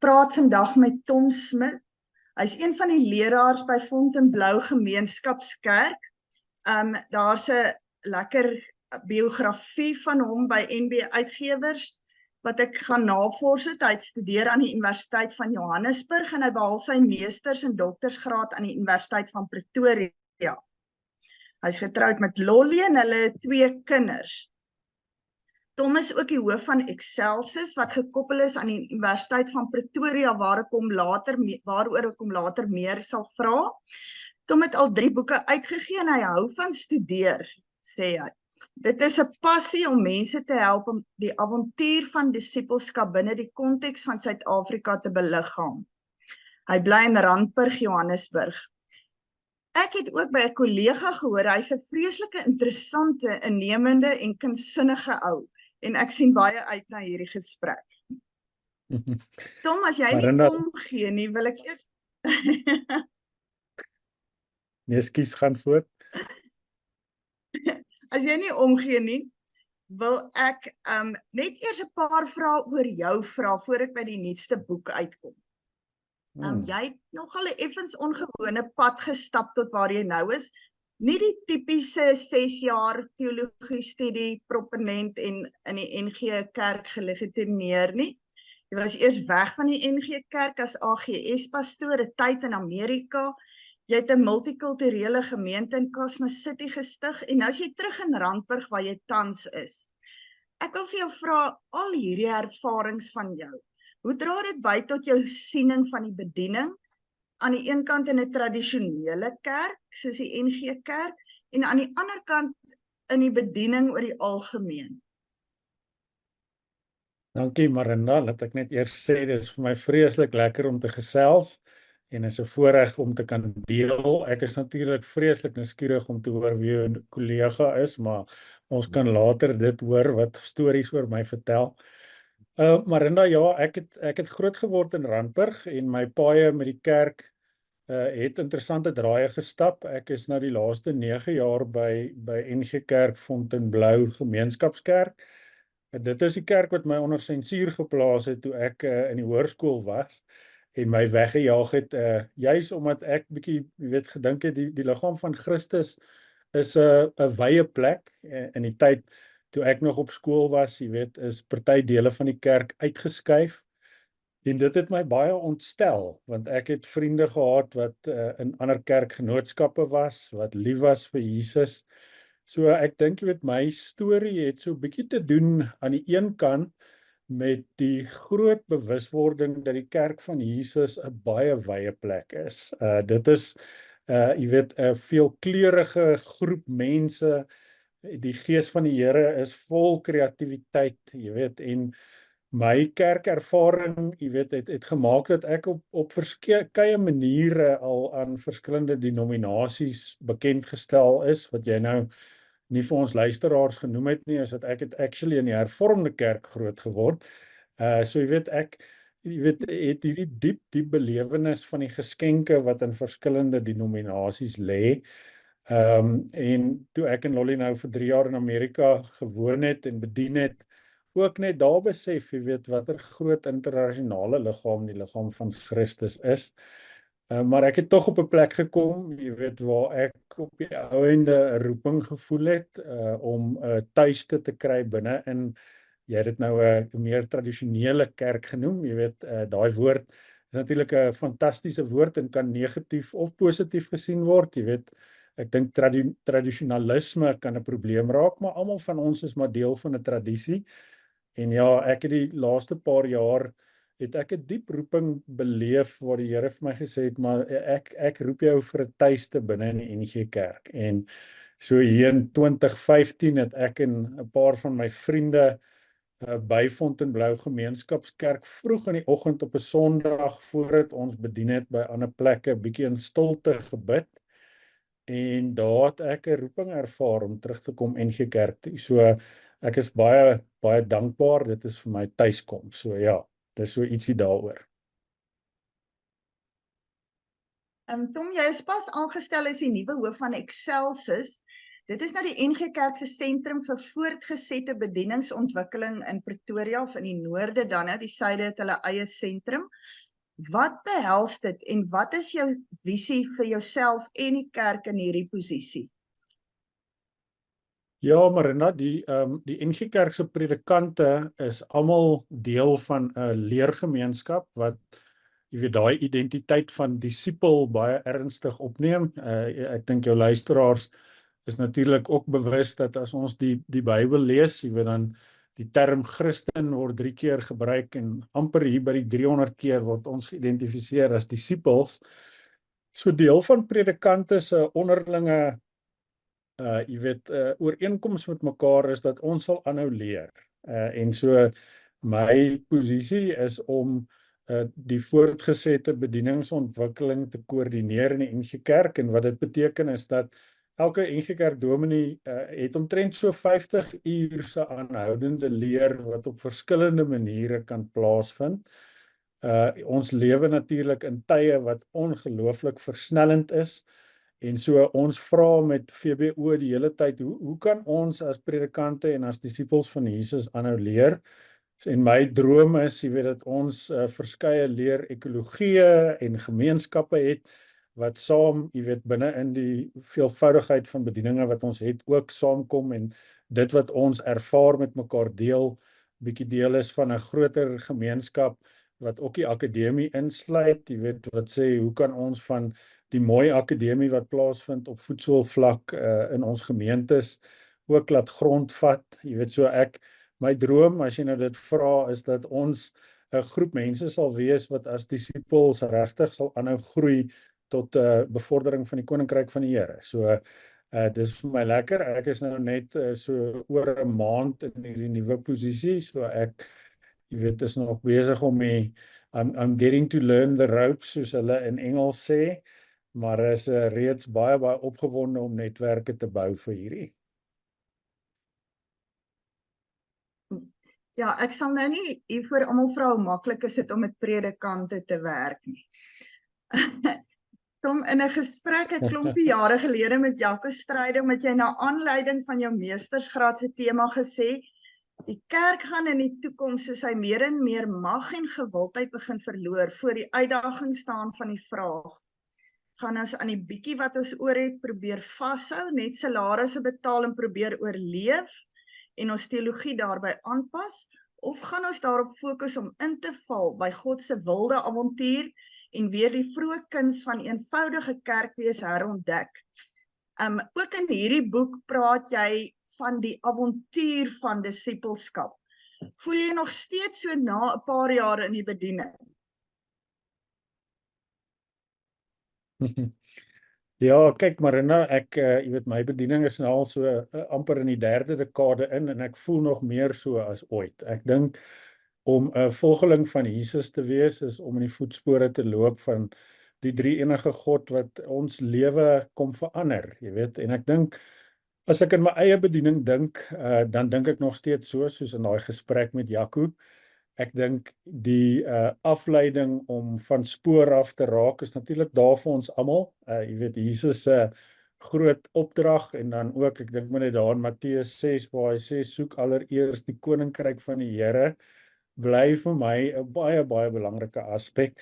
praat vandag met Tom Smit. Hy's een van die leraars by Fontainebleau Gemeenskapskerk. Daar's 'n lekker biografie van hom by NB Uitgewers wat ek gaan navors het. Hy het studeer aan die Universiteit van Johannesburg en hy behaal sy meesters en doktersgraad aan die Universiteit van Pretoria. Hy's getroud met Lolly en hulle het 2 kinders. Tom is ook die hoof van Excelsis wat gekoppel is aan die Universiteit van Pretoria waaroor ek hom later meer sal vra. Tom het al 3 boeke uitgegee en hy hou van studeer, sê hy. Dit is 'n passie om mense te help om die avontuur van disippelskap binne die konteks van Suid-Afrika te beliggaam. Hy bly in Randburg, Johannesburg. Ek het ook by 'n kollega gehoor, hy's 'n vreeslike interessante, innemende en kunsinnige ou. En ek sien baie uit na hierdie gesprek. Tom, as jy nie omgee nie, wil ek eers... Nee, skus, gaan voort. As jy nie omgee nie, wil ek net eers 'n paar vrae oor jou vra, voor ek by die nuutste boek uitkom. Jy het nogal 'n effens ongewone pad gestap tot waar jy nou is. Nie die tipiese 6 jaar teologie studie, proponent en in die NG Kerk gelegitimeer nie. Jy was eers weg van die NG Kerk as AGS pastoor, 'n tyd in Amerika. Jy het 'n multikulturele gemeente in Cosmos City gestig en nou is jy terug in Randburg waar jy tans is. Ek wil vir jou vra, al hierdie ervarings van jou, hoe dra dit by tot jou siening van die bediening? Aan die een kant in 'n tradisionele kerk, soos die NG Kerk, en aan die ander kant in die bediening oor die algemeen. Dankie Marinda, laat ek net eers sê, dit is vir my vreeslik lekker om te gesels en is 'n voorreg om te kan deel. Ek is natuurlik vreeslik nuuskierig om te hoor wie 'n kollega is, maar ons kan later dit hoor wat stories oor my vertel. Marinda, ja, ek het groot geword in Randburg en my paaie met die kerk het interessante draaie gestap. Ek is nou die laaste 9 jaar by NG Kerk Fontainebleau Gemeenskapskerk. Dit is die kerk wat my onder sensuur geplaas het toe ek in die hoërskool was en my weggejaag het, juis omdat ek bietjie, gedink het die liggaam van Christus is 'n wye plek. In die tyd toe ek nog op skool was, is party dele van die kerk uitgeskuif. En dit het my baie ontstel, want ek het vriende gehad wat in ander kerkgenootskappe was, wat lief was vir Jesus. So ek dink my storie het so bietjie te doen aan die een kant met die groot bewuswording dat die kerk van Jesus 'n baie wye plek is. Dit is 'n veelkleurige groep mense. Die gees van die Here is vol kreatiwiteit, en my kerkervaring, het gemaak dat ek op verskeie maniere al aan verskillende denominasies bekend gestel is, wat jy nou nie vir ons luisteraars genoem het nie, is dat ek het actually in die hervormde kerk groot geword. So ek het hierdie diep belewenis van die geskenke wat in verskillende denominasies lê. En toe ek en Lolly nou vir 3 jaar in Amerika gewoon het en bedien het, ook net daar besef, wat 'n groot internasionale liggaam die liggaam van Christus is. Maar ek het tog op 'n plek gekom, waar ek op die ou ende 'n roeping gevoel het om 'n tuiste te kry binne in, jy het dit nou 'n meer tradisionele kerk genoem, daai woord is natuurlik 'n fantastiese woord en kan negatief of positief gesien word, ek dink tradisionalisme kan 'n probleem raak, maar almal van ons is maar deel van 'n tradisie. En ja, ek het die laaste paar jaar, het ek 'n diep roeping beleef, waar die Here vir my gesê het, maar ek roep jou vir 'n tuiste binne in die NG Kerk. En so hier in 2015 het ek en 'n paar van my vriende by Fontainebleau Gemeenskapskerk vroeg in die oggend op 'n Sondag, voordat ons bedien het by ander plekke, bietjie in stilte gebid. En daar het ek 'n roeping ervaar om terug te kom NG Kerk toe. So ek is baie dankbaar, dit is vir my tuiskom. So ja, dis so ietsie daaroor. Tom, jy is pas aangestel as die nuwe hoof van Excelsis. Dit is nou die NG Kerk se sentrum vir voortgesette bedieningsontwikkeling in Pretoria of in die noorde dan nou, die suide het hulle eie sentrum. Wat behels dit en wat is jou visie vir jouself en die kerk in hierdie posisie? Ja, Marina, die NG Kerk se predikante is almal deel van 'n leergemeenskap wat jy weet daai identiteit van disipel baie ernstig opneem. Ek dink jou luisteraars is natuurlik ook bewus dat as ons die Bybel lees, jy weet dan die term Christen word 3 keer gebruik en amper hier by die 300 keer word ons geïdentifiseer as disipels. So deel van predikante se onderlinge jy weet ooreenkoms met mekaar is dat ons sal aanhou leer. En so my posisie is om die voortgesette bedieningsontwikkeling te koördineer in die NG Kerk, en wat dit beteken is dat elke NG Kerk dominee het omtrent so 50 uur se aanhoudende leer wat op verskillende maniere kan plaasvind. Ons lewe natuurlik in tye wat ongelooflik versnellend is, en so ons vra met VBO die hele tyd, hoe kan ons as predikante en as disipels van Jesus aanhou leer? En my droom is, jy weet, dat ons verskeie leer ekologieë en gemeenskappe het, wat saam, jy weet, binne in die veelvoudigheid van bedieninge wat ons het, ook saamkom en dit wat ons ervaar met mekaar deel, bietjie deel is van 'n groter gemeenskap, wat ook die akademie insluit, jy weet, wat sê, hoe kan ons van die mooi akademie wat plaasvind op voedselvlak in ons gemeentes ook laat grondvat, jy weet, so my droom, as jy nou dit vra, is dat ons 'n groep mense sal wees wat as disipels regtig sal aanhou groei tot bevordering van die koninkryk van die Here. So dis vir my lekker. Ek is nou net so oor 'n maand in hierdie nuwe posisie, so ek jy weet is nog besig om I'm getting to learn the ropes, soos hulle in Engels sê, maar is reeds baie opgewonde om netwerke te bou vir hierdie. Ja, ek sal nou nie hiervoor almal vra hoe maklik is dit om met predikante te werk nie. Tom, in 'n gesprek 'n klompie jare gelede met Jaco Strydom, het jy na aanleiding van jou meestersgraad se tema gesê, die kerk gaan in die toekoms soos hy meer en meer mag en gewildheid begin verloor voor die uitdaging staan van die vraag, gaan ons aan die bietjie wat ons oor het probeer vashou, net salarisse betaal en probeer oorleef en ons teologie daarby aanpas, of gaan ons daarop fokus om in te val by God se wilde avontuur en weer die vroeë kuns van eenvoudige kerkwees herontdek. Ook in hierdie boek praat jy van die avontuur van disipelskap. Voel jy nog steeds so na 'n paar jare in die bediening? Ja, kyk Marina, jy weet my bediening is nou al so amper in die 3de dekade in, en ek voel nog meer so as ooit. Ek dink om 'n volgeling van Jesus te wees is om in die voetspore te loop van die drie enige God wat ons lewe kom verander, jy weet, en ek dink as ek in my eie bediening dink, dan dink ek nog steeds soos in daai gesprek met Jaco. Ek dink die afleiding om van spoor af te raak is natuurlik daar vir ons almal. Jy weet Jesus se groot opdrag, en dan ook, ek dink maar net daar in Matteus 6 waar hy sê soek allereers die koninkryk van die Here, bly vir my 'n baie belangrike aspek.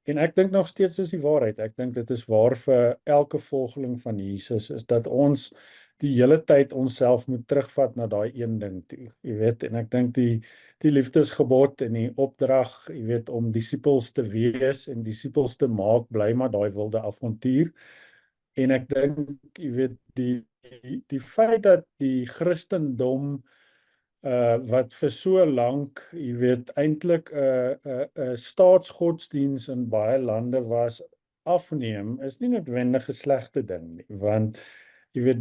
En ek dink nog steeds is die waarheid. Ek dink dit is waar vir elke volgeling van Jesus, is dat ons die hele tyd onsself moet terugvat na daai een ding toe. Jy weet, en ek dink die liefdesgebod en die opdrag, jy weet, om disipels te wees en disipels te maak, bly maar daai wilde avontuur. En ek dink, jy weet, die feit dat die Christendom wat vir so lank, jy weet, eintlik 'n staatsgodsdiens in baie lande was, afneem, is nie noodwendig 'n slegte ding nie, want jy weet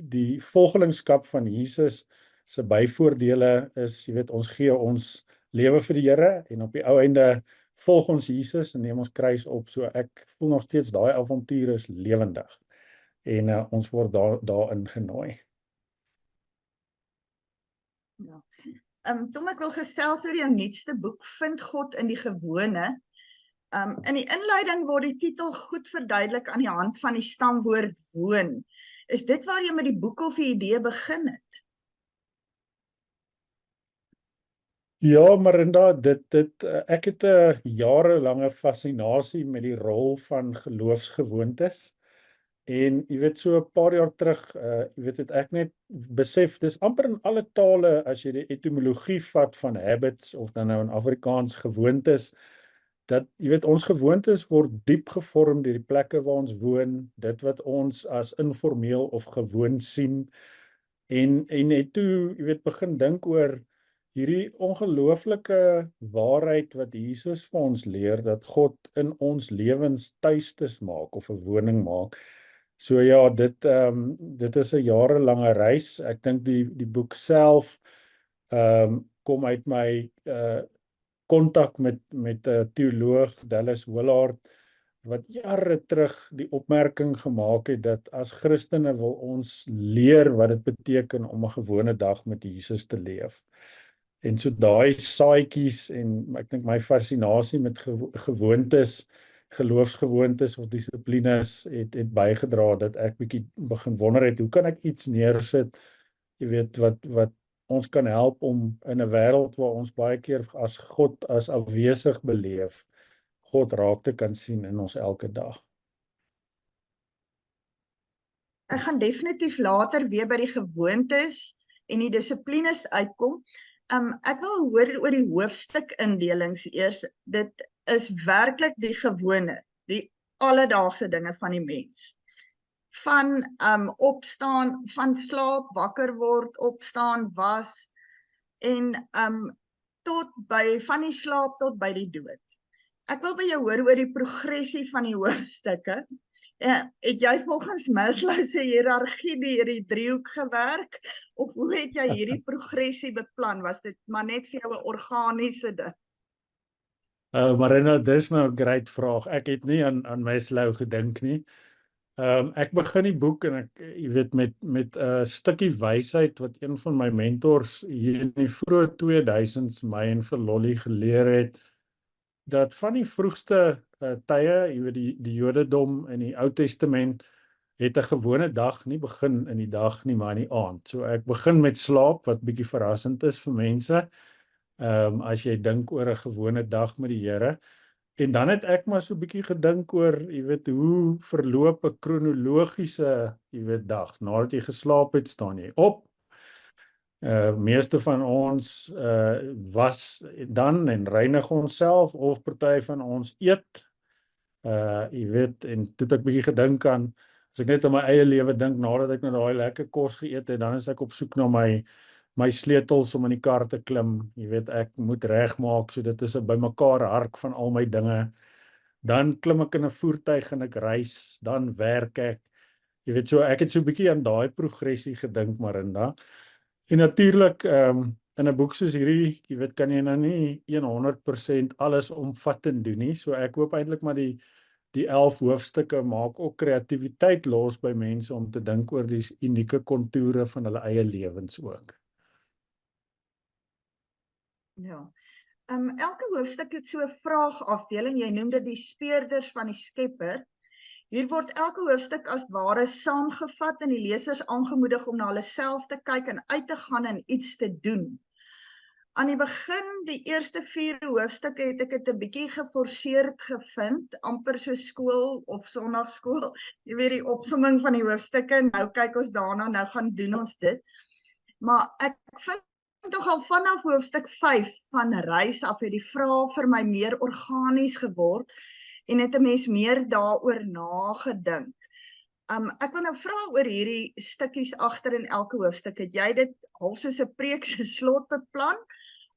die volgelingskap van Jesus se byvoordele is, jy weet, ons gee ons lewe vir die Here en op die ou einde volg ons Jesus en neem ons kruis op. So ek voel nog steeds daai avontuur is lewendig en ons word daarin genooi. Ja. Tom, ek wil gesels oor jou nuutste boek, Vind God in die Gewone. In die inleiding word die titel goed verduidelik aan die hand van die stamwoord woon. Is dit waar jy met die boek of die idee begin het? Ja, maar inderdaad, ek het 'n jarelange fascinasie met die rol van geloofsgewoontes. En jy weet, so 'n paar jaar terug, jy weet, het ek net besef, dis amper in alle tale, as jy die etymologie vat van habits, of dan nou in Afrikaans gewoontes, dat jy weet, ons gewoontes word diep gevorm deur die plekke waar ons woon, dit wat ons as informeel of gewoon sien, en het toe, jy weet, begin dink oor hierdie ongelooflike waarheid wat Jesus vir ons leer, dat God in ons lewens tuistes maak of 'n woning maak. So ja, dit is 'n jarelange reis. Ek dink die boek self kom uit my kontak met 'n teoloog, Dallas Willard, wat jare terug die opmerking gemaak het dat as Christene wil ons leer wat dit beteken om 'n gewone dag met Jesus te leef. En so daai saadjies, en ek dink my fascinasie met gewoontes, geloofsgewoontes of dissiplines het bygedra dat ek bietjie begin wonder het, hoe kan ek iets neersit, jy weet, wat ons kan help om in 'n wêreld waar ons baie keer as God as afwesig beleef, God raak te kan sien in ons elke dag. Ek gaan definitief later weer by die gewoontes en die dissiplines uitkom. Ek wil hoor oor die hoofstukindelings eers. Dit is werklik die gewone, die alledaagse dinge van die mens. Van opstaan, van slaap, wakker word, opstaan, was en tot by van die slaap tot by die dood. Ek wil by jou hoor oor die progressie van die hoofstukke. Het jy volgens Maslow se hiërargie deur die driehoek gewerk, of hoe het jy hierdie progressie beplan? Was dit maar net vir jou 'n organiese ding? Marina, dis nou 'n great vraag. Ek het nie aan Maslow gedink nie. Ek begin die boek en ek, jy weet, met 'n stukkie wysheid wat een van my mentors hier in die vroeë 2000s my en vir Lolly geleer het, dat van die vroegste tye, jy weet, die Jodendom in die Ou Testament het 'n gewone dag nie begin in die dag nie, maar in die aand. So ek begin met slaap, wat bietjie verrassend is vir mense, as jy dink oor 'n gewone dag met die Here. En dan het ek maar so 'n bietjie gedink oor, jy weet, hoe verloop 'n kronologiese, jy weet, dag. Nadat jy geslaap het, staan jy op. Meeste van ons was dan en reinig onsself, of party van ons eet. Jy weet, en toe het ek bietjie gedink aan, as ek net aan my eie lewe dink, nadat ek nou daai lekker kos geëet het, dan is ek op soek na my sleutels om in die kar te klim. Jy weet, ek moet regmaak, so dit is 'n bymekaar hark van al my dinge. Dan klim ek in 'n voertuig en ek reis, dan werk ek. Jy weet, so ek het so 'n bietjie aan daai progressie gedink, Marinda. En natuurlik, in 'n boek soos hierdie, jy weet, kan jy nou nie 100% alles omvattend doen nie. So ek hoop eintlik maar die 11 hoofstukke maak ook kreatiwiteit los by mense om te dink oor die unieke kontoure van hulle eie lewens ook. Ja. Elke hoofstuk het so 'n vraagafdeling. Jy noem dit die speurders van die Skepper. Hier word elke hoofstuk as ware saamgevat en die lesers aangemoedig om na hulle self te kyk en uit te gaan en iets te doen. Aan die begin, die eerste 4 hoofstukke, het ek dit 'n bietjie geforseerd gevind, amper so skool of sondagskool. Jy weet, die opsomming van die hoofstukke, nou kyk ons daarna, nou gaan doen ons dit. Maar ek vind nogal vanaf hoofstuk 5 van reis af het die vrae vir my meer organies geword en het 'n mens meer daaroor nagedink. Ek wil nou vra oor hierdie stukkies agter in elke hoofstuk. Het jy dit half soos 'n preek se slot beplan,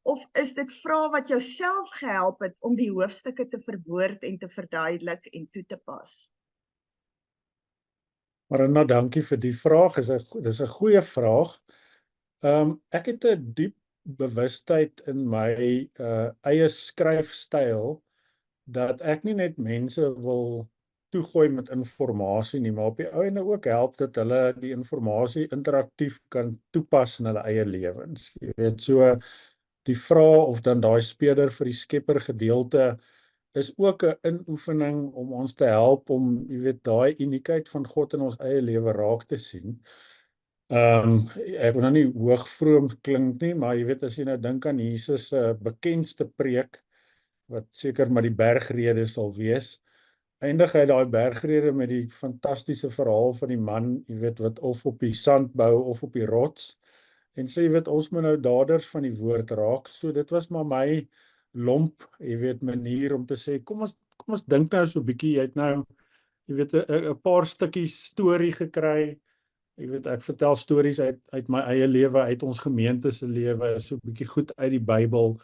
of is dit vrae wat jou self gehelp het om die hoofstukke te verwoord en te verduidelik en toe te pas? Marina, dankie vir die vraag. Dis 'n goeie vraag. Ek het 'n diep bewustheid in my eie skryfstyl dat ek nie net mense wil toegooi met inligting nie, maar op die ou ende ook help dat hulle die inligting interaktief kan toepas in hulle eie lewens. Jy weet, so die vraag of dan daai speurder vir die Skepper gedeelte is ook 'n inoefening om ons te help om, jy weet, daai uniekheid van God in ons eie lewe raak te sien. Ek wil nou nie hoogvroom klink nie, maar jy weet, as jy nou dink aan Jesus se bekendste preek, wat seker maar die bergrede sal wees, eindig hy daai bergrede met die fantastiese verhaal van die man, jy weet, wat of op die sand bou of op die rots, en sê, jy weet, ons moet nou daders van die woord raak. So dit was maar my lomp, jy weet, manier om te sê, kom ons dink nou so 'n bietjie, jy het nou, jy weet, 'n paar stukkies storie gekry. Jy weet, ek vertel stories uit my eie lewe, uit ons gemeente se lewe, so 'n bietjie goed uit die Bybel.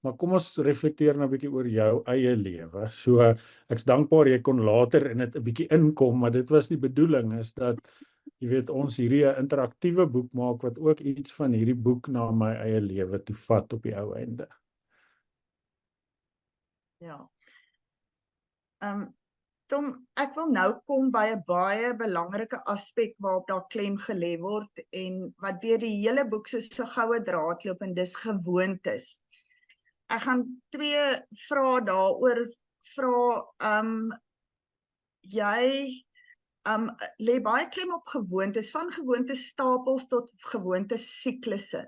Maar kom ons reflekteer nou 'n bietjie oor jou eie lewe. So ek's dankbaar jy kon later in dit 'n bietjie inkom, maar dit was die bedoeling, is dat jy weet, ons hierdie 'n interaktiewe boek maak wat ook iets van hierdie boek na my eie lewe toe vat op die ou einde. Ja. Tom, ek wil nou kom by 'n baie belangrike aspek waarop daar klem gelê word en wat deur die hele boek soos 'n goue draad loop, en dis gewoontes. Ek gaan 2 vrae daaroor vra. Jy lê baie klem op gewoontes, van gewoontestapels tot gewoontesiklusse.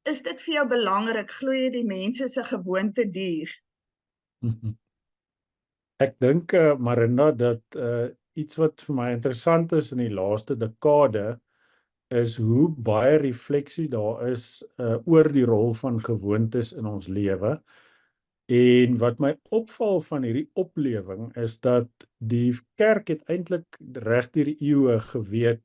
Is dit vir jou belangrik? Glo jy die mense is 'n gewoontedier? Ek dink, Marinda, dat iets wat vir my interessant is in die laaste dekade is hoe baie refleksie daar is oor die rol van gewoontes in ons lewe. En wat my opval van hierdie oplewing is dat die kerk het eintlik reg deur die eeue geweet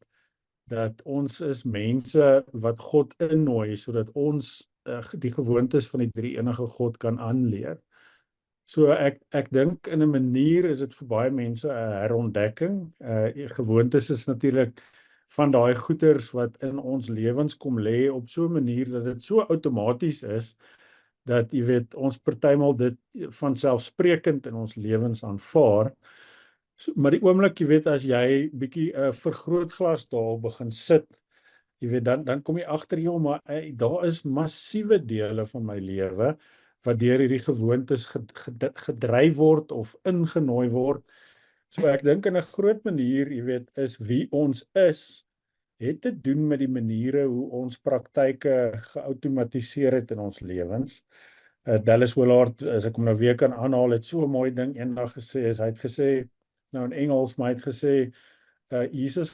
dat ons is mense wat God innooi sodat ons die gewoontes van die drie-enige God kan aanleer. So ek dink in 'n manier is dit vir baie mense 'n herontdekking. Gewoontes is natuurlik van daai goeters wat in ons lewens kom lê op so 'n manier dat dit so outomaties is dat jy weet ons partymal dit van selfsprekend in ons lewens aanvaar. So, maar die oomblik jy weet as jy bietjie 'n vergrootglas daar begin sit, jy weet dan kom jy agter, joh, maar daar is massiewe dele van my lewe wat deur hierdie gewoontes gedryf word of ingenooi word. So ek dink in 'n groot manier, jy weet, is wie ons is, het te doen met die maniere hoe ons praktyke geoutomatiseer het in ons lewens. Dallas Willard, as ek hom nou weer kan aanhaal, het so 'n mooi ding eendag gesê, hy het gesê, nou in Engels, maar hy het gesê, Jesus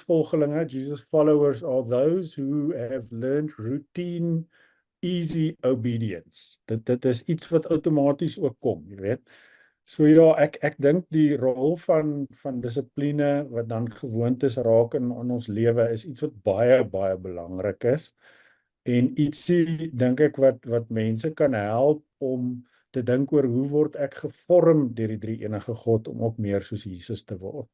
followers are those who have learned routine, easy obedience. Dit is iets wat outomaties ook kom, jy weet. So ja, ek dink die rol van dissipline wat dan gewoontes raak in ons lewe is iets wat baie belangrik is. En ietsie dink ek wat mense kan help om te dink oor hoe word ek gevorm deur die drie-enige God om ook meer soos Jesus te word.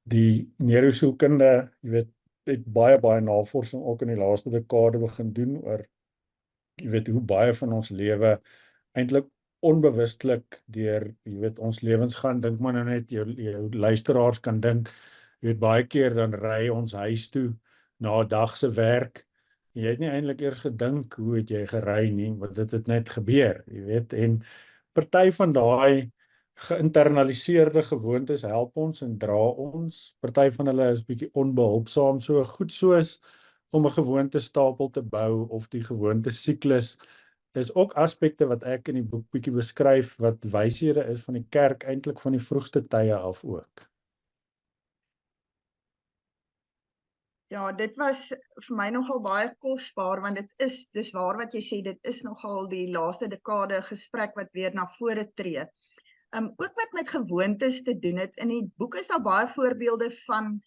Die neurosielkunde, jy weet, het baie navorsing ook in die laaste dekade begin doen oor, jy weet, hoe baie van ons lewe eintlik onbewustelik deur, jy weet, ons lewens gaan. Dink maar nou net, jou luisteraars kan dink, jy weet, baie keer dan ry ons huis toe na 'n dag se werk. Jy het nie eintlik eers gedink hoe het jy gery nie, want dit het net gebeur, jy weet. En party van daai geïnternaliseerde gewoontes help ons en dra ons. Party van hulle is bietjie onbehulpsaam, so goed soos om 'n gewoontestapel te bou of die gewoontesiklus is ook aspekte wat ek in die boek bietjie beskryf wat wyshede is van die kerk eintlik van die vroegste tye af ook. Ja, dit was vir my nogal baie kosbaar, want dis waar wat jy sê, dit is nogal die laaste dekade gesprek wat weer na vore tree. Ook wat met gewoontes te doen het. In die boek is daar baie voorbeelde van,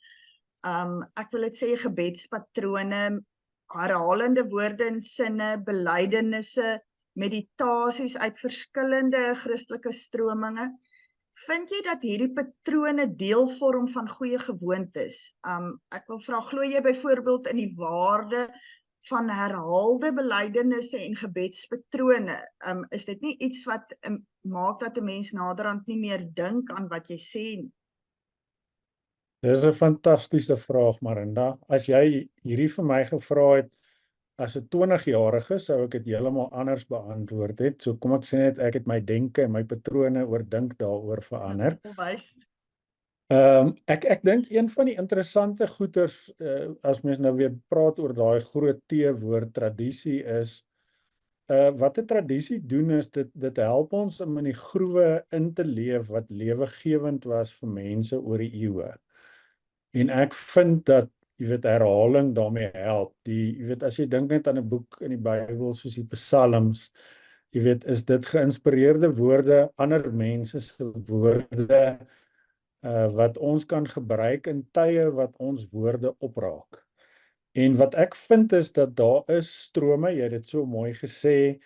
ek wil dit sê, gebedspatrone, herhalende woorde en sinne, belydenisse, meditasies uit verskillende Christelike strominge. Vind jy dat hierdie patrone deel vorm van goeie gewoontes? Ek wil vra, glo jy byvoorbeeld in die waarde van herhaalde belydenisse en gebedspatrone? Is dit nie iets wat maak dat 'n mens naderhand nie meer dink aan wat jy sê nie? Dis 'n fantastiese vraag, Marinda. As jy hierdie vir my gevra het as 'n 20-jarige sou ek dit heeltemal anders beantwoord het. So kom ek sê net ek het my denke en my patrone oor dink daaroor verander. Wys. Ek dink een van die interessante goeters as mens nou weer praat oor daai groot T-woord tradisie is wat 'n tradisie doen is dit help ons om in die groewe in te leef wat lewegewend was vir mense oor die eeue. En ek vind dat jy weet herhaling daarmee help. Jy weet as jy dink net aan 'n boek in die Bybel soos die Psalms, jy weet is dit geïnspireerde woorde, ander mense se woorde wat ons kan gebruik in tye wat ons woorde opraak. En wat ek vind is dat daar is strome, jy het dit so mooi gesê,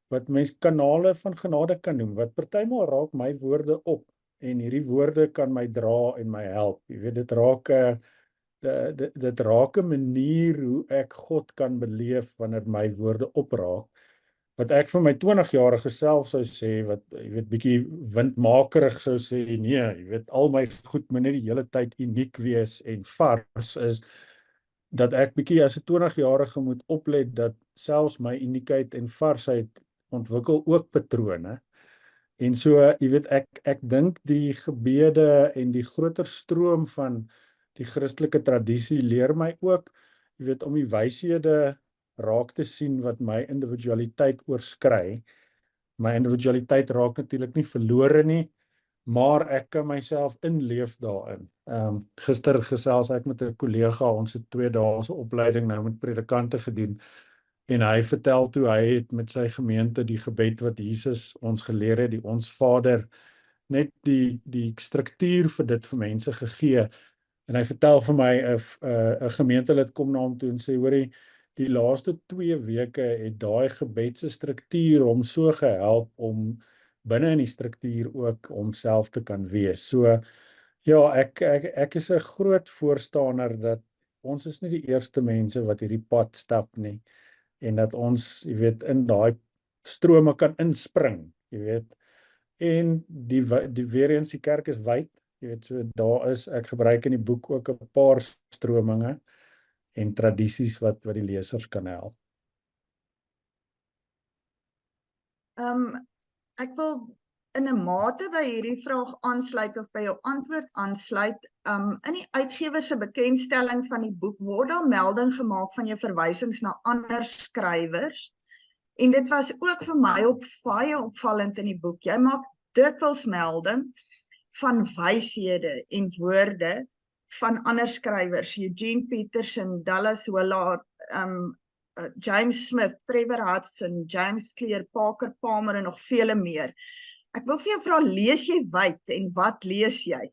wat mens kanale van genade kan noem, wat partymal raak my woorde op, en hierdie woorde kan my dra en my help. Jy weet, dit raak 'n manier hoe ek God kan beleef wanneer my woorde opraak, wat ek vir my 20-jarige self sou sê, wat jy weet bietjie windmakerig sou sê, nee, jy weet al my goed moet net die hele tyd uniek wees en vars is, dat ek bietjie as 'n 20-jarige moet oplet dat selfs my uniekheid en varsheid ontwikkel ook patrone. En so, jy weet, ek dink die gebede en die groter stroom van die Christelike tradisie leer my ook, jy weet, om die wyshede raak te sien wat my individualiteit oorskry. My individualiteit raak natuurlik nie verlore nie, maar ek kan myself inleef daarin. Gister gesels ek met 'n kollega, ons het 2-daagse opleiding nou met predikante gedoen, en hy vertel toe hy het met sy gemeente die gebed wat Jesus ons geleer het, die Ons Vader, net die struktuur vir dit vir mense gegee. En hy vertel vir my 'n gemeentelid kom na hom toe en sê, hoorie, die laaste 2 weke het daai gebedse struktuur hom so gehelp om binne in die struktuur ook homself te kan wees. So ja, ek is 'n groot voorstander dat ons is nie die eerste mense wat hierdie pad stap nie, en dat ons, jy weet, in daai strome kan inspring, jy weet. En die weer eens die kerk is wyd, jy weet, so daar is, ek gebruik in die boek ook 'n paar strominge en tradisies wat die lesers kan help. Ek wil in 'n mate by hierdie vraag aansluit of by jou antwoord aansluit. In die uitgewer se bekendstelling van die boek word daar melding gemaak van jou verwysings na ander skrywers. En dit was ook vir my baie opvallend in die boek. Jy maak dikwels melding van wyshede en woorde van ander skrywers, Eugene Peterson, Dallas Willard, James Smith, Trevor Hudson, James Clear, Parker Palmer en nog vele meer. Ek wil vir jou vra, lees jy wyd en wat lees jy?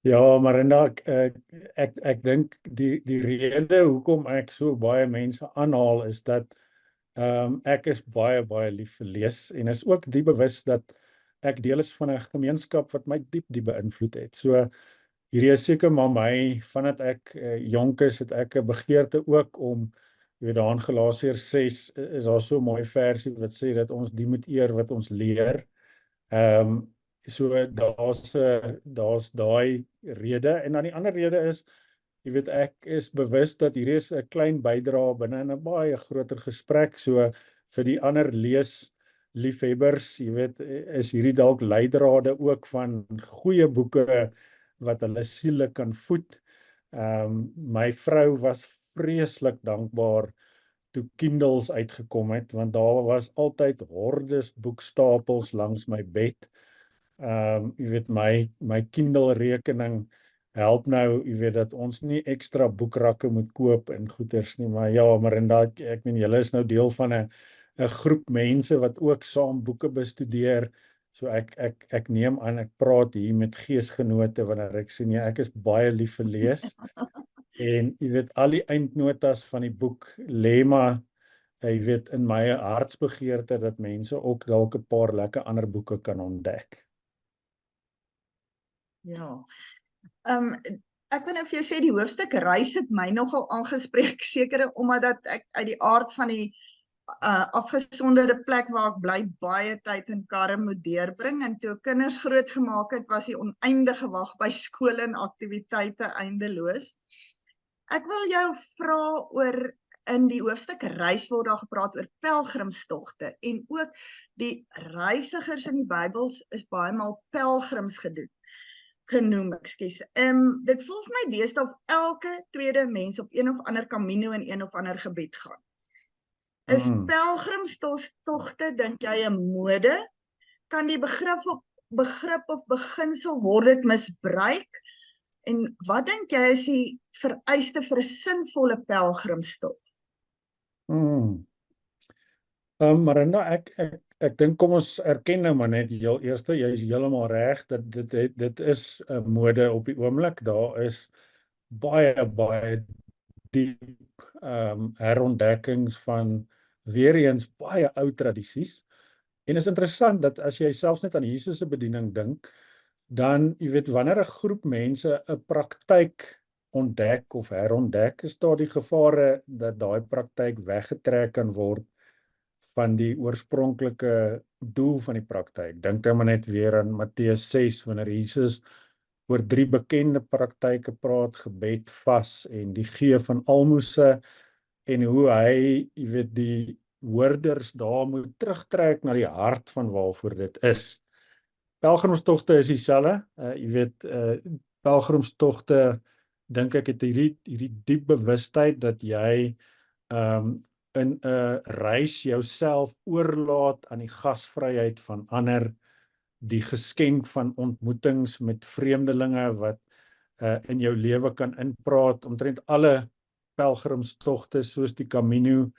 Ja, Marinda, ek dink die rede hoekom ek so baie mense aanhaal is dat ek is baie lief vir lees, en is ook die bewus dat ek deel is van 'n gemeenskap wat my diep beïnvloed het. So hierdie is seker maar my, vandat ek jonk is, het ek 'n begeerte ook om, jy weet, daar in Galasiërs 6 is daar so 'n mooi versie wat sê dat ons die moet eer wat ons leer. So daar's daai rede, en dan die ander rede is, jy weet, ek is bewus dat hierdie is 'n klein bydrae binne in 'n baie groter gesprek, so vir die ander leesliefhebbers, jy weet, is hierdie dalk leidrade ook van goeie boeke wat hulle siele kan voed. My vrou was vreeslik dankbaar toe Kindles uitgekom het, want daar was altyd hordes boekstapels langs my bed. Jy weet, my Kindle rekening help nou, jy weet, dat ons nie ekstra boekrakke moet koop en goeders nie, maar ja, maar inderdaad, ek meen, julle is nou deel van 'n groep mense wat ook saam boeke bestudeer. So ek neem aan, ek praat hier met geesgenote wanneer ek sê nee, ek is baie lief vir lees. En jy weet, al die eindnotas van die boek lê maar, jy weet, in my hartsbegeerte dat mense ook dalk 'n paar lekker ander boeke kan ontdek. Ja. Ek wil nou vir jou sê, die hoofstuk reis het my nogal aangespreek, seker omdat ek uit die aard van die afgesonderde plek waar ek bly baie tyd in karre moet deurbring, en toe kinders groot gemaak het, was die oneindige wag by skool en aktiwiteite eindeloos. Ek wil jou vra oor, in die hoofstuk reis word daar gepraat oor pelgrimstogte en ook die reisigers in die Bybels is baie maal pelgrims genoem, ekskuus. Dit voel vir my deesdae of elke tweede mens op een of ander camino in een of ander gebied gaan. Is pelgrimstogte, dink jy, 'n mode? Kan die begrip of beginsel word dit misbruik? En wat dink jy is die vereiste vir 'n sinvolle pelgrimstog? Marina, ek dink kom ons erken nou maar net heel eerste, jy is heeltemal reg dat dit is 'n mode op die oomblik. Daar is baie diep herontdekkings van weer eens baie ou tradisies. En is interessant dat as jy selfs net aan Jesus se bediening dink, dan, jy weet, wanneer 'n groep mense 'n praktyk ontdek of herontdek, is daar die gevare dat daai praktyk weggetrek kan word van die oorspronklike doel van die praktyk. Dink nou maar net weer aan Matteus 6, wanneer Jesus oor 3 bekende praktyke praat, gebed, vas en die gee van almoses, en hoe hy, jy weet, die hoorders daar moet terugtrek na die hart van waarvoor dit is. Pelgrimstogte is dieselfde, jy weet, pelgrimstogte, dink ek, het hierdie diep bewustheid dat jy in 'n reis jouself oorlaat aan die gasvryheid van ander, die geskenk van ontmoetings met vreemdelinge wat in jou lewe kan inpraat. Omtrent alle pelgrimstogte soos die Camino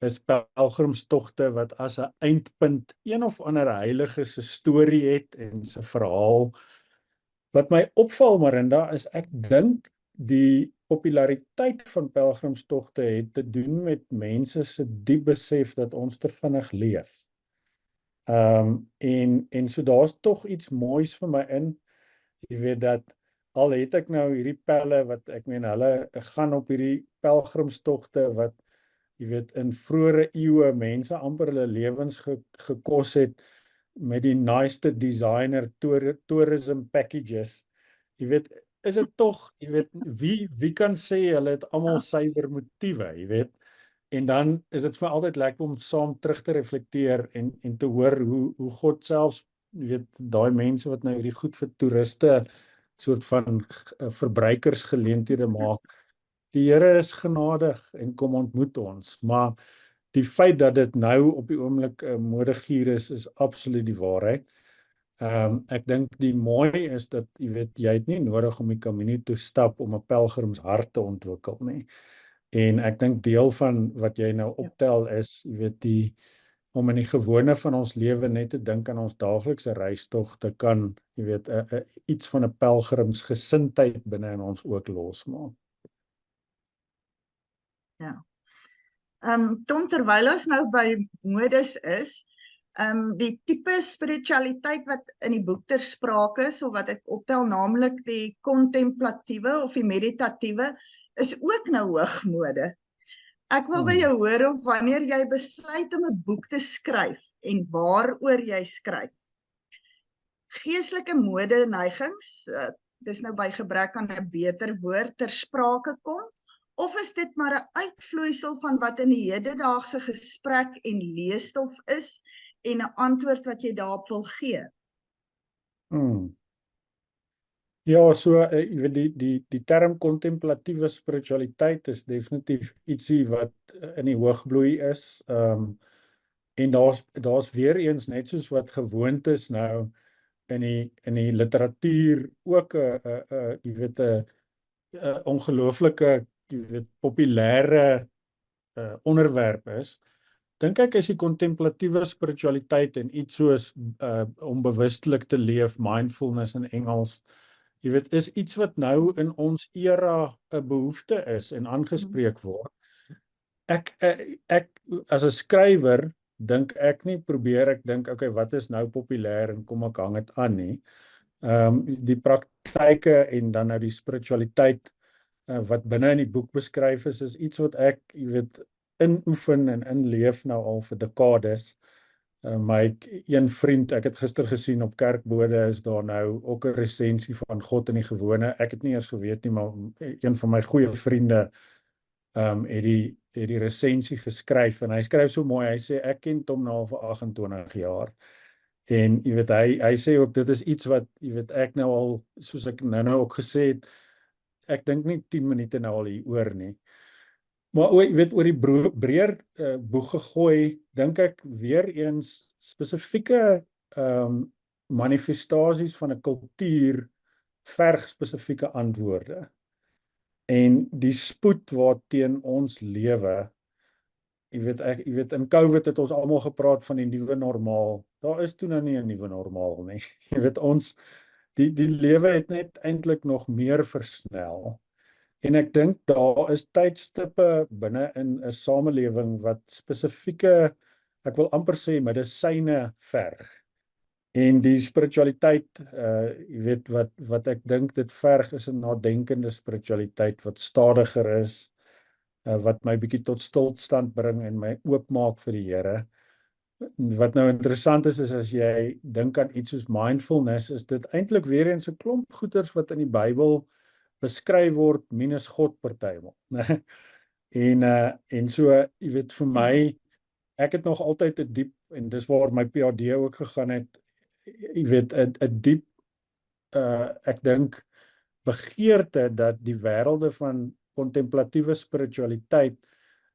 is pelgrimstogte wat as 'n eindpunt een of ander heilige se storie het en sy verhaal. Wat my opval, Marinda, is ek dink die populariteit van pelgrimstogte het te doen met mense se diep besef dat ons te vinnig leef. En so daar's tog iets moois vir my in, jy weet, dat al het ek nou hierdie pelle wat, ek meen, hulle gaan op hierdie pelgrimstogte wat, jy weet, in vroeëre eeue mense amper hulle lewens gekos het met die naaste designer tourism packages. Jy weet, is dit tog, jy weet, wie kan sê hulle het almal suiwer motiewe, jy weet? En dan is dit vir my altyd lekker om saam terug te reflekteer en te hoor hoe God selfs, jy weet, daai mense wat nou hierdie goed vir toeriste soort van verbruikersgeleenthede maak. Die Here is genadig en kom ontmoet ons, maar die feit dat dit nou op die oomblik 'n modegier is absoluut die waarheid. Ek dink die mooi is dat, jy weet, jy het nie nodig om die Camino te stap om 'n pelgrimshart te ontwikkel nie. En ek dink deel van wat jy nou optel is, jy weet, om in die gewone van ons lewe net te dink aan ons daaglikse reistogte kan, jy weet, iets van 'n pelgrimsgesindheid binne in ons ook losmaak. Ja. Tom, terwyl ons nou by modes is, die tipe spiritualiteit wat in die boek ter sprake is, of wat ek optel, naamlik die kontemplatiewe of die meditatiewe, is ook nou hoogmode. Ek wil by jou hoor of wanneer jy besluit om 'n boek te skryf en waaroor jy skryf, geestelike mode neigings, dis nou by gebrek aan 'n beter woord, ter sprake kom, of is dit maar 'n uitvloeisel van wat in die hedendaagse gesprek en leesstof is en 'n antwoord wat jy daarop wil gee? Ja, so, jy weet, die term kontemplatiewe spiritualiteit is definitief ietsie wat in die hoogbloei is. En daar's weer eens, net soos wat gewoontes nou in die literatuur ook 'n jy weet, 'n ongelooflike, jy weet, populêre onderwerp is. Dink ek is die kontemplatiewe spiritualiteit en iets soos om bewustelik te leef, mindfulness in Engels, jy weet, is iets wat nou in ons era 'n behoefte is en aangespreek word. Ek as 'n skrywer dink ek nie, ek dink, okay, wat is nou populêr en kom ek hang dit aan nie. Die praktyke en dan nou die spiritualiteit wat binne in die boek beskryf is iets wat ek, jy weet, inoefen en inleef nou al vir dekades. My een vriend, ek het gister gesien op Kerkbode, is daar nou ook 'n resensie van God in die gewone. Ek het nie eers geweet nie, maar een van my goeie vriende het die resensie geskryf, en hy skryf so mooi, hy sê, ek ken Tom nou al vir 28 jaar. En jy weet, hy sê ook, dit is iets wat, jy weet, ek nou al, soos ek nou ook gesê het, ek dink nie 10 minute nou al hier oor nie. Maar jy weet, oor die breër boeg gegooi, dink ek weer eens spesifieke manifestasies van 'n kultuur verg spesifieke antwoorde. En die spoed waarteen ons lewe, jy weet, in COVID het ons almal gepraat van die nuwe normaal. Daar is toe nou nie 'n nuwe normaal nie. Jy weet, die lewe het net eintlik nog meer versnel. En ek dink daar is tydstippe binne in 'n samelewing wat spesifieke, ek wil amper sê, medisyne verg. En die spiritualiteit, jy weet, wat ek dink dit verg, is 'n nadenkende spiritualiteit wat stadiger is, wat my bietjie tot stilstand bring en my oopmaak vir die Here. Wat nou interessant is as jy dink aan iets soos mindfulness, is dit eintlik weer eens 'n klomp goeters wat in die Bybel beskryf word minus God partymal, né? En so, jy weet, vir my, ek het nog altyd 'n diep, en dis waar my PhD ook gegaan het, jy weet, 'n diep, ek dink, begeerte dat die wêrelde van kontemplatiewe spiritualiteit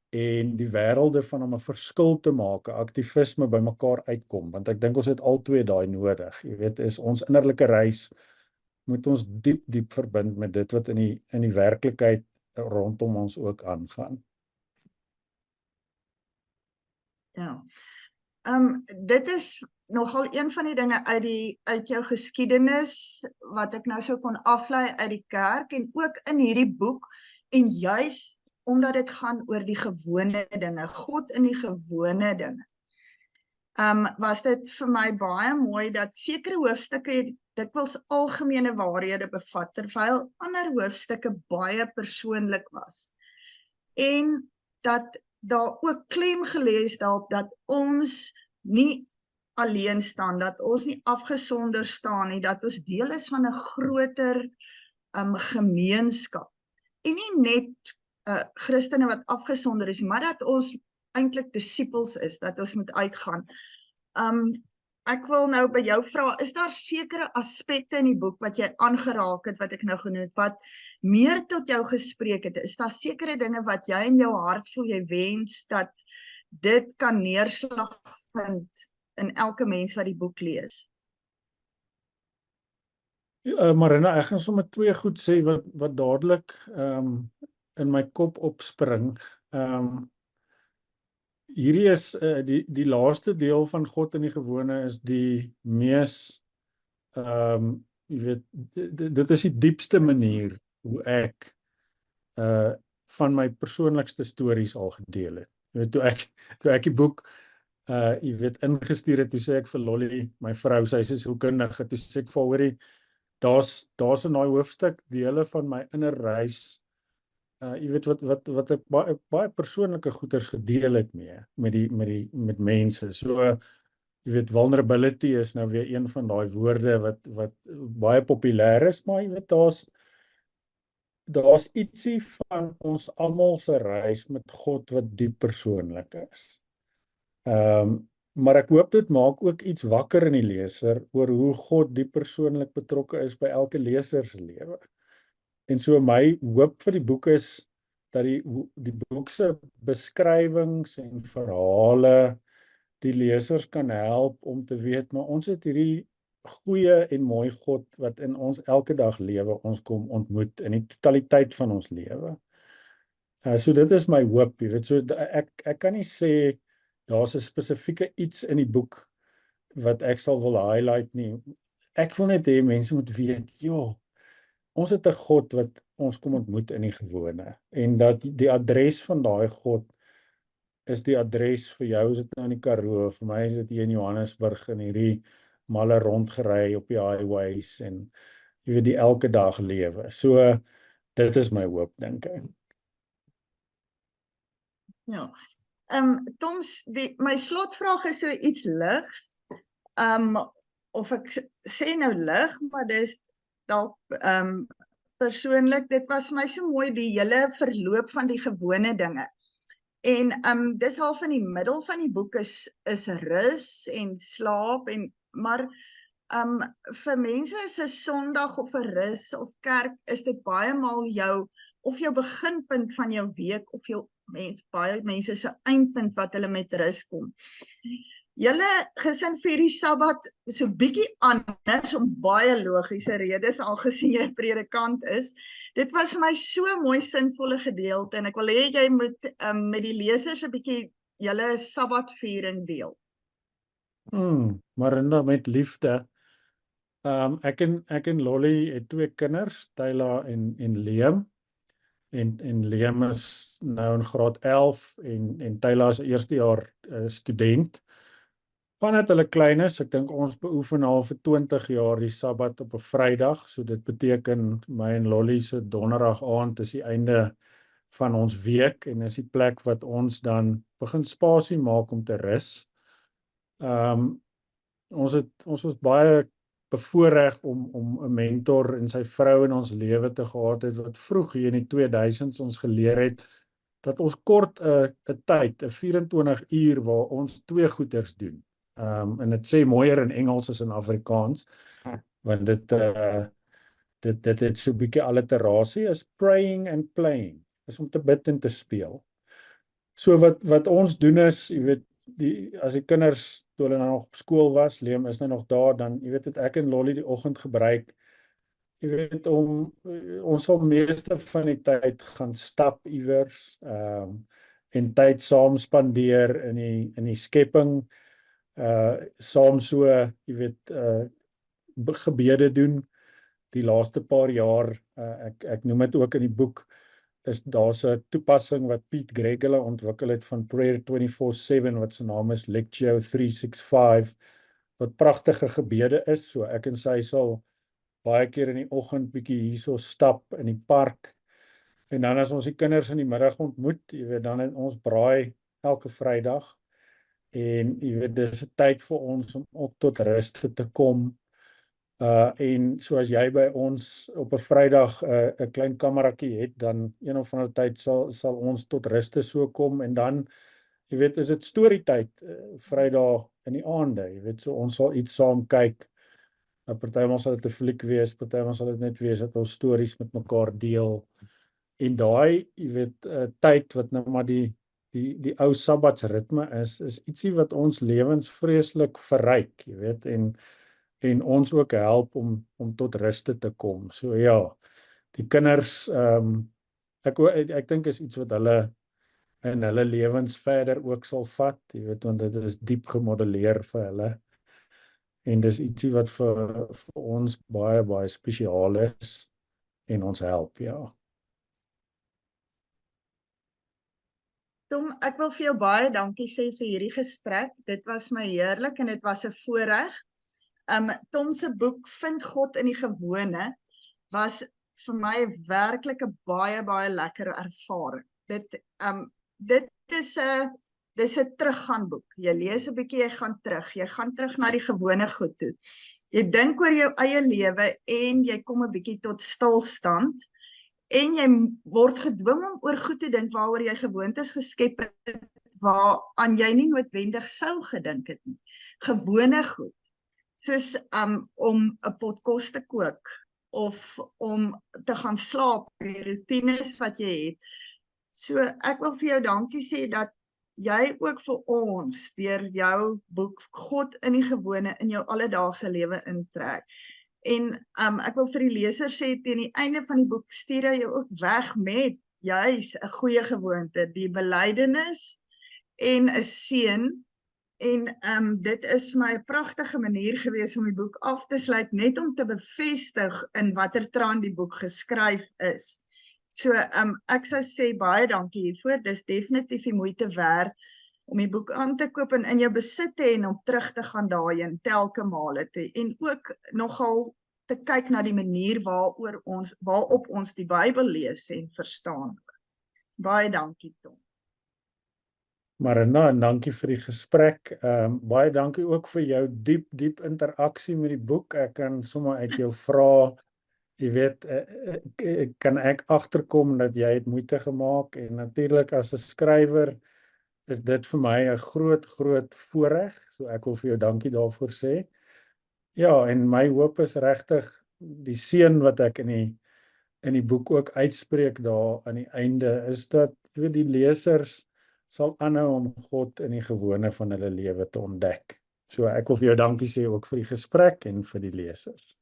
en die wêrelde van om 'n verskil te maak, 'n aktivisme bymekaar uitkom, want ek dink ons het al twee daai nodig. Jy weet, is ons innerlike reis moet ons diep verbind met dit wat in die werklikheid rondom ons ook aangaan. Ja. Dit is nogal een van die dinge uit jou geskiedenis wat ek nou sou kon aflei uit die kerk en ook in hierdie boek, en juis omdat dit gaan oor die gewone dinge, God in die gewone dinge. Was dit vir my baie mooi dat sekere hoofstukke dikwels algemene waarhede bevat, terwyl ander hoofstukke baie persoonlik was. En dat daar ook klem gelê is daarop dat ons nie alleen staan, dat ons nie afgesonder staan nie, dat ons deel is van 'n groter gemeenskap. En nie net Christene wat afgesonder is, maar dat ons eintlik disippels is, dat ons moet uitgaan. Ek wil nou by jou vra, is daar sekere aspekte in die boek wat jy aangeraak het, wat ek nou genoem het, wat meer tot jou gespreek het? Is daar sekere dinge wat jy in jou hart voel, jy wens dat dit kan neerslag vind in elke mens wat die boek lees? Marina, ek gaan sommer twee goed sê wat dadelik in my kop opspring. Hierdie is die laaste deel van God in die gewone is die mees, jy weet, dit is die diepste manier hoe ek van my persoonlikste stories al gedeel het. Jy weet, toe ek die boek jy weet, ingestuur het, toe sê ek vir Lolly, my vrou, sy is sielkundige, toe sê ek vir hoorie, daar's in daai hoofstuk dele van my inner reis, jy weet, wat ek baie persoonlike goeders gedeel het met mense. So, jy weet, vulnerability is nou weer een van daai woorde wat baie populêr is, maar jy weet, daar's ietsie van ons almal se reis met God wat diep persoonlik is. Maar ek hoop dit maak ook iets wakker in die leser oor hoe God diep persoonlik betrokke is by elke leser se lewe. En so my hoop vir die boek is dat die boek se beskrywings en verhale die lesers kan help om te weet, maar ons het hierdie goeie en mooi God wat in ons elke dag lewe ons kom ontmoet in die totaliteit van ons lewe. So dit is my hoop, jy weet, so ek kan nie sê daar's 'n spesifieke iets in die boek wat ek sal wil highlight nie. Ek wil net hê mense moet weet, ons het 'n God wat ons kom ontmoet in die gewone, en dat die adres van daai God is die adres vir jou, is dit nou in die Karoo, vir my is dit hier in Johannesburg in hierdie malle rondgery op die highways en jy weet, die elke dag lewe. So dit is my hoop, dink ek. Ja. Toms, my slotvraag is so iets ligs. Of ek sê nou lig, maar dis dalk persoonlik, dit was my so mooi die hele verloop van die gewone dinge. En dis half in die middel van die boek is rus en slaap maar vir mense is 'n Sondag of 'n rus of kerk is dit baie maal jou beginpunt van jou week of baie mense se eindpunt wat hulle met rus kom. Julle gesin vier die Sabbat so bietjie anders om baie logiese redes aangesien jy 'n predikant is. Dit was vir my so 'n mooi sinvolle gedeelte en ek wil hê jy moet met die lesers 'n bietjie julle Sabbatviering deel. Marinda, met liefde. Ek en Lolly het 2 kinders, Tyla en Liam. En Liam is nou in graad 11 en Tyla is 'n eerstejaar student. Vandat hulle klein is, ek dink ons beoefen al vir 20 jaar die Sabbat op 'n Vrydag, so dit beteken my en Lolly se donderdag aand is die einde van ons week en is die plek wat ons dan begin spasie maak om te rus. Ons was baie bevoorreg om 'n mentor en sy vrou in ons lewe te gehad het wat vroeg hier in die 2000s ons geleer het dat ons kort 'n tyd, 'n 24 uur waar ons 2 goeders doen. En dit sê mooier in Engels as in Afrikaans, want dit het so 'n bietjie alliterasie, is praying and playing, is om te bid en te speel. So wat ons doen is, jy weet, as die kinders toe hulle nou nog op skool was, Liam is nou nog daar, dan jy weet het ek en Lolly die oggend gebruik, jy weet ons sal meeste van die tyd gaan stap iewers, en tyd saam spandeer in die skepping, saam so, jy weet, gebede doen. Die laaste paar jaar, ek noem dit ook in die boek, is daar's 'n toepassing wat Pete Greig hulle ontwikkel het van Prayer 24/7 wat se naam is Lectio 365, wat pragtige gebede is. So ek en sy sal baie keer in die oggend bietjie hierso stap in die park. En dan as ons die kinders in die middag ontmoet, jy weet, dan het ons braai elke Vrydag. En jy weet, dis 'n tyd vir ons om ook tot rus te kom. En soos jy by ons op 'n Vrydag 'n klein kameratjie het, dan een of ander tyd sal ons tot ruste so kom en dan, jy weet, is dit storietyd Vrydag in die aande, jy weet, so ons sal iets saam kyk. Partymal sal dit 'n fliek wees, partymal sal dit net wees dat ons stories met mekaar deel. En daai, jy weet, tyd wat nou maar die ou Sabbatsritme is ietsie wat ons lewens vreeslik verryk, jy weet, en ons ook help om tot ruste te kom. So ja, die kinders, ek dink is iets wat hulle in hulle lewens verder ook sal vat, jy weet, want dit is diep gemodelleer vir hulle. En dis ietsie wat vir ons baie, baie spesiaal is en ons help, ja. Tom, ek wil vir jou baie dankie sê vir hierdie gesprek. Dit was my heerlik en dit was 'n voorreg. Tom se boek Vind God in die Gewone was vir my werklik 'n baie, baie lekker ervaring. Dit is 'n teruggaan boek. Jy lees 'n bietjie, jy gaan terug na die gewone goed toe. Jy dink oor jou eie lewe en jy kom 'n bietjie tot stilstand en jy word gedwing om oor goed te dink waaroor jy gewoontes geskep het waaraan jy nie noodwendig sou gedink het nie. Gewone goed. Soos om 'n pot kos te kook of om te gaan slaap, die roetines wat jy het. So ek wil vir jou dankie sê dat jy ook vir ons deur jou boek God in die Gewone in jou alledaagse lewe intrek. En ek wil vir die leser sê teen die einde van die boek stuur hy jou ook weg met juis 'n goeie gewoonte, die belydenis en 'n seën. En dit is vir my 'n pragtige manier gewees om die boek af te sluit, net om te bevestig in watter trant die boek geskryf is. So ek sou sê baie dankie hiervoor. Dis definitief die moeite werd om die boek aan te koop en in jou besit te hê en om terug te gaan daarin telke male te en ook nogal te kyk na die manier waarop ons die Bybel lees en verstaan. Baie dankie, Tom. Marina, en dankie vir die gesprek. Baie dankie ook vir jou diep interaksie met die boek. Ek kan sommer uit jou vrae, jy weet, kan ek agterkom dat jy het moeite gemaak en natuurlik as 'n skrywer is dit vir my 'n groot voorreg. So ek wil vir jou dankie daarvoor sê. Ja, en my hoop is regtig die seën wat ek in die boek ook uitspreek daar aan die einde is dat jy weet die lesers sal aanhou om God in die gewone van hulle lewe te ontdek. So ek wil vir jou dankie sê ook vir die gesprek en vir die lesers.